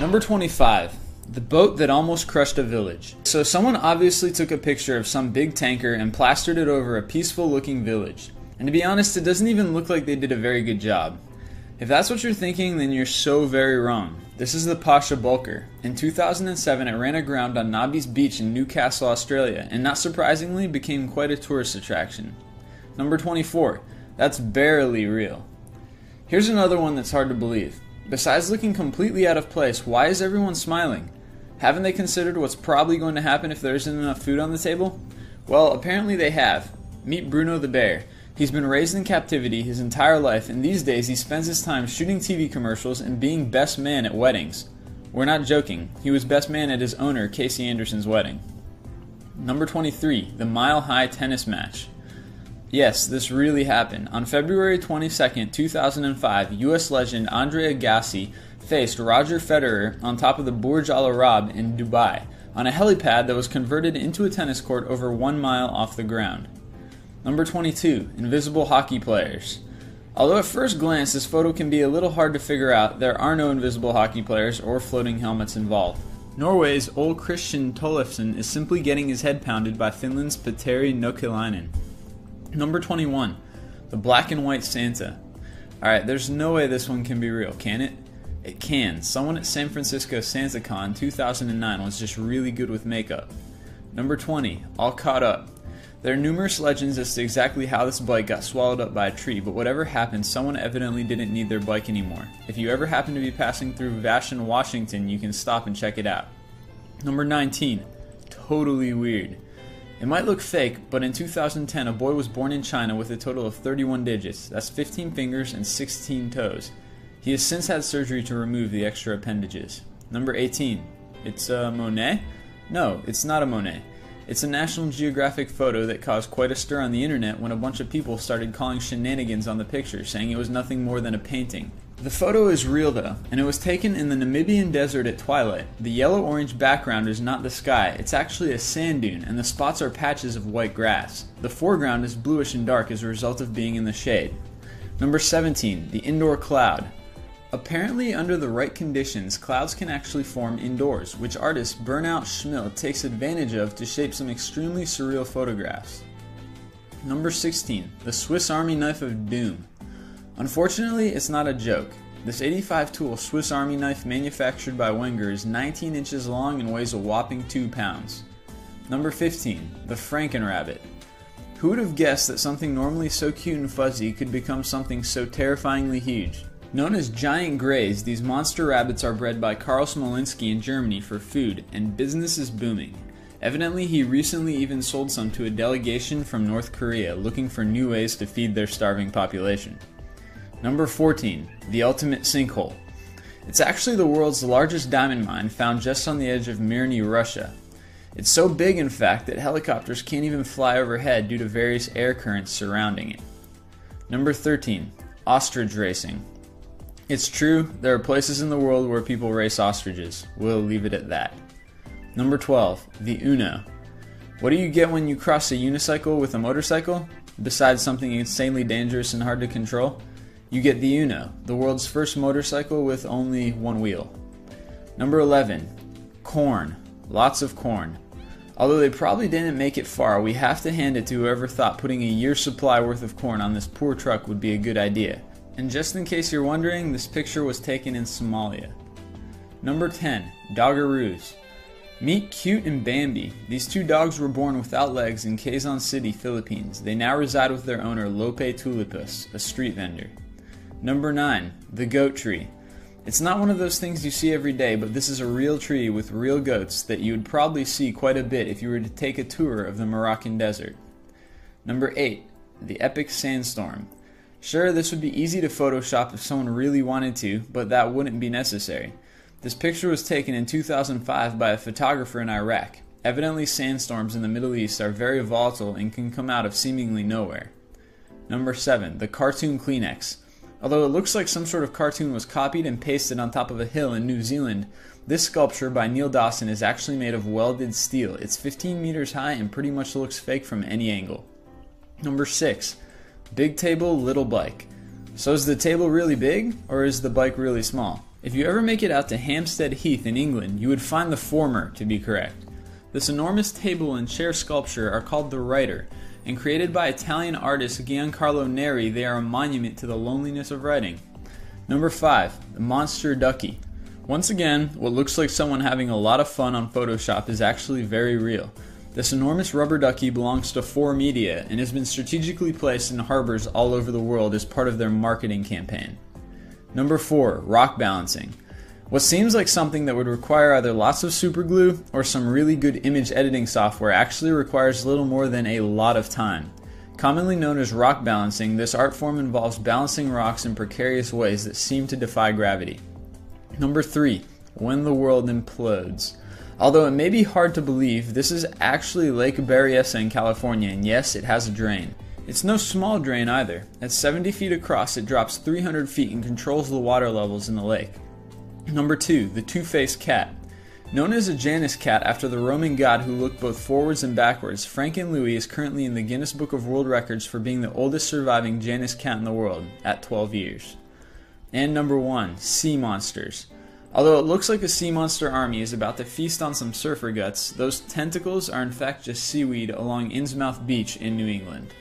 Number 25. The boat that almost crushed a village. So someone obviously took a picture of some big tanker and plastered it over a peaceful looking village. And to be honest, it doesn't even look like they did a very good job. If that's what you're thinking, then you're so very wrong. This is the Pasha Bulker. In 2007, it ran aground on Nobby's Beach in Newcastle, Australia, and not surprisingly became quite a tourist attraction. Number 24. That's barely real. Here's another one that's hard to believe. Besides looking completely out of place, why is everyone smiling? Haven't they considered what's probably going to happen if there isn't enough food on the table? Well, apparently they have. Meet Bruno the bear. He's been raised in captivity his entire life, and these days he spends his time shooting TV commercials and being best man at weddings. We're not joking. He was best man at his owner, Casey Anderson's wedding. Number 23. The Mile High Tennis Match. Yes, this really happened. On February 22, 2005, U.S. legend Andre Agassi faced Roger Federer on top of the Burj Al Arab in Dubai, on a helipad that was converted into a tennis court over 1 mile off the ground. Number 22. Invisible hockey players. Although at first glance this photo can be a little hard to figure out, there are no invisible hockey players or floating helmets involved. Norway's Ole Christian Tollefsen is simply getting his head pounded by Finland's Petteri Nokelainen. Number 21. The black and white Santa. Alright, there's no way this one can be real, can it? It can. Someone at San Francisco SantaCon 2009 was just really good with makeup. Number 20. All caught up. There are numerous legends as to exactly how this bike got swallowed up by a tree, but whatever happened, someone evidently didn't need their bike anymore. If you ever happen to be passing through Vashon, Washington, you can stop and check it out. Number 19. Totally weird. It might look fake, but in 2010 a boy was born in China with a total of 31 digits. That's 15 fingers and 16 toes. He has since had surgery to remove the extra appendages. Number 18. It's a Monet? No, it's not a Monet. It's a National Geographic photo that caused quite a stir on the internet when a bunch of people started calling shenanigans on the picture, saying it was nothing more than a painting. The photo is real though, and it was taken in the Namibian desert at twilight. The yellow-orange background is not the sky, it's actually a sand dune, and the spots are patches of white grass. The foreground is bluish and dark as a result of being in the shade. Number 17. The indoor cloud. Apparently, under the right conditions, clouds can actually form indoors, which artist Burnout Schmidt takes advantage of to shape some extremely surreal photographs. Number 16. The Swiss Army Knife of Doom. Unfortunately, it's not a joke. This 85-tool Swiss Army knife manufactured by Wenger is 19 inches long and weighs a whopping 2 pounds. Number 15. The Frankenrabbit. Who would have guessed that something normally so cute and fuzzy could become something so terrifyingly huge? Known as giant greys, these monster rabbits are bred by Karl Smolinski in Germany for food, and business is booming. Evidently, he recently even sold some to a delegation from North Korea looking for new ways to feed their starving population. Number 14. The Ultimate Sinkhole. It's actually the world's largest diamond mine found just on the edge of Mirny, Russia. It's so big, in fact, that helicopters can't even fly overhead due to various air currents surrounding it. Number 13. Ostrich racing. It's true, there are places in the world where people race ostriches. We'll leave it at that. Number 12. The Uno. What do you get when you cross a unicycle with a motorcycle? Besides something insanely dangerous and hard to control? You get the Uno, the world's first motorcycle with only one wheel. Number 11. Corn. Lots of corn. Although they probably didn't make it far, we have to hand it to whoever thought putting a year's supply worth of corn on this poor truck would be a good idea. And just in case you're wondering, this picture was taken in Somalia. Number 10. Doggaroos. Meet Cute and Bambi. These two dogs were born without legs in Quezon City, Philippines. They now reside with their owner Lope Tulipus, a street vendor. Number 9. The Goat Tree. It's not one of those things you see every day, but this is a real tree with real goats that you would probably see quite a bit if you were to take a tour of the Moroccan desert. Number 8. The Epic Sandstorm. Sure, this would be easy to Photoshop if someone really wanted to, but that wouldn't be necessary. This picture was taken in 2005 by a photographer in Iraq. Evidently, sandstorms in the Middle East are very volatile and can come out of seemingly nowhere. Number 7. The Cartoon Kleenex. Although it looks like some sort of cartoon was copied and pasted on top of a hill in New Zealand, this sculpture by Neil Dawson is actually made of welded steel. It's 15 meters high and pretty much looks fake from any angle. Number 6. Big table, little bike. So is the table really big, or is the bike really small? If you ever make it out to Hampstead Heath in England, you would find the former to be correct. This enormous table and chair sculpture are called the Writer, and created by Italian artist Giancarlo Neri, they are a monument to the loneliness of writing. Number 5. The Monster Ducky. Once again, what looks like someone having a lot of fun on Photoshop is actually very real. This enormous rubber ducky belongs to 4Media and has been strategically placed in harbors all over the world as part of their marketing campaign. Number 4. Rock balancing. What seems like something that would require either lots of superglue or some really good image editing software actually requires little more than a lot of time. Commonly known as rock balancing, this art form involves balancing rocks in precarious ways that seem to defy gravity. Number 3. When the world implodes. Although it may be hard to believe, this is actually Lake Berryessa in California, and yes, it has a drain. It's no small drain either. At 70 feet across, it drops 300 feet and controls the water levels in the lake. Number 2. The Two-Faced Cat. Known as a Janus cat after the Roman god who looked both forwards and backwards, Frankenlouis is currently in the Guinness Book of World Records for being the oldest surviving Janus cat in the world, at 12 years. And number 1. Sea monsters. Although it looks like a sea monster army is about to feast on some surfer guts, those tentacles are in fact just seaweed along Innsmouth Beach in New England.